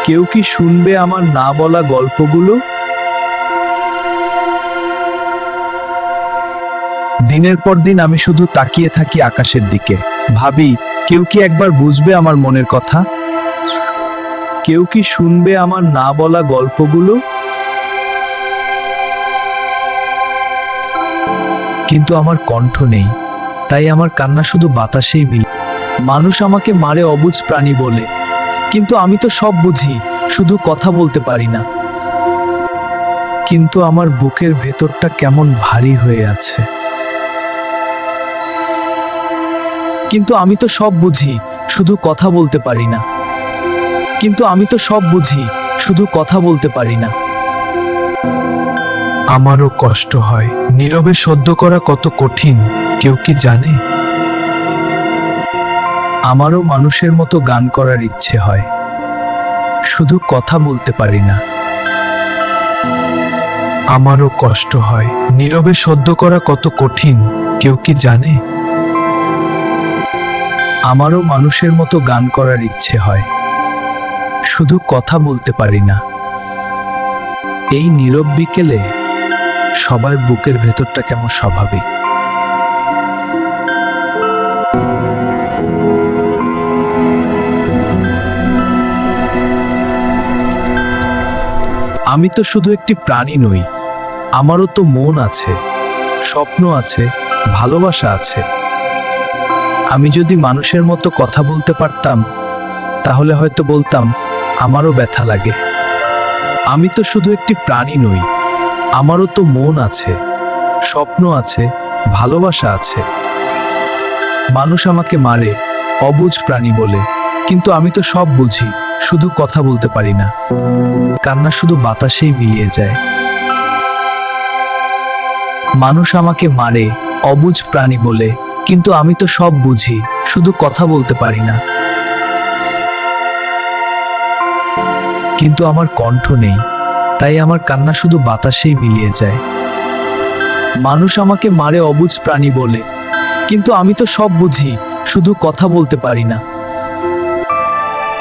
কেউ কি শুনবে আমার না বলা গল্পগুলো? দিনের পর দিন আমি শুধু তাকিয়ে থাকি আকাশের দিকে, ভাবি কেউ কি একবার বুঝবে আমার মনের কথা? কেউ কি শুনবে আমার না বলা গল্পগুলো? কিন্তু আমার কণ্ঠ নেই, তাই আমার কান্না শুধু বাতাসেই মিলে। মানুষ আমাকে মারে অবুঝ প্রাণী বলে, কিন্তু আমি তো সব বুঝি, শুধু কথা বলতে পারি না। কিন্তু আমার বুকের ভেতরটা কেমন ভারী হয়ে আছে। কিন্তু আমি তো সব বুঝি, শুধু কথা বলতে পারি না। কিন্তু আমি তো সব বুঝি, শুধু কথা বলতে পারি না। আমারও কষ্ট হয়, নীরবে সহ্য করা কত কঠিন, কেউ কি জানে? আমারও মানুষের মতো গান করার ইচ্ছে হয়, শুধু কথা বলতে পারি না। আমারও কষ্ট হয়, নীরবে সহ্য করা কত কঠিন, কেউ কি জানে? আমারও মানুষের মতো গান করার ইচ্ছে হয়, শুধু কথা বলতে পারি না। এই নীরব বিকেলে সবার বুকের ভেতরটা কেমন স্বাভাবিক। আমি তো শুধু একটি প্রাণী নই, আমারও তো মন আছে, স্বপ্ন আছে, ভালোবাসা আছে। আমি যদি মানুষের মতো কথা বলতে পারতাম, তাহলে হয়তো বলতাম আমারও ব্যথা লাগে। আমি তো শুধু একটি প্রাণী নই, আমারও তো মন আছে, স্বপ্ন আছে, ভালোবাসা আছে। মানুষ আমাকে মারে অবুঝ প্রাণী বলে, কিন্তু আমি তো সব বুঝি, শুধু কথা বলতে পারি না। কান্না শুধু বাতাসেই মিলিয়ে যায়। মানুষ আমাকে মারে অবুঝ প্রাণী বলে, কিন্তু আমি তো সব বুঝি, শুধু কথা বলতে পারি না। কিন্তু আমার কণ্ঠ নেই, তাই আমার কান্না শুধু বাতাসেই মিলিয়ে যায়। মানুষ আমাকে মারে অবুঝ প্রাণী বলে, কিন্তু আমি তো সব বুঝি, শুধু কথা বলতে পারি না।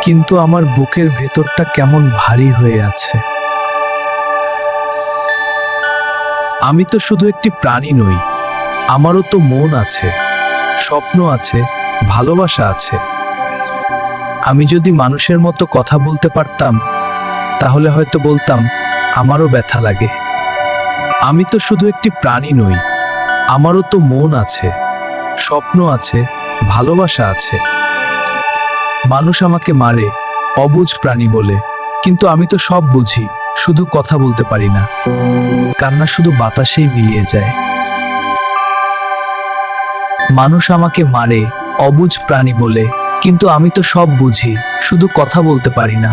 কিন্তু আমার বুকের ভেতরটা কেমন ভারী হয়ে আছে। আমি তো শুধু একটি প্রাণী নই, আমারও তো মন আছে, স্বপ্ন আছে, ভালোবাসা আছে। আমি যদি মানুষের মতো কথা বলতে পারতাম, তাহলে হয়তো বলতাম আমারও ব্যথা লাগে। আমি তো শুধু একটি প্রাণী নই, আমারও তো মন আছে, স্বপ্ন আছে, ভালোবাসা আছে। মানুষ আমাকে মারে অবুঝ প্রাণী বলে, কিন্তু আমি তো সব বুঝি, শুধু কথা বলতে পারি না। কান্না শুধু বাতাসেই মিলিয়ে যায়। মানুষ আমাকে মারে অবুঝ প্রাণী বলে, কিন্তু আমি তো সব বুঝি, শুধু কথা বলতে পারি না।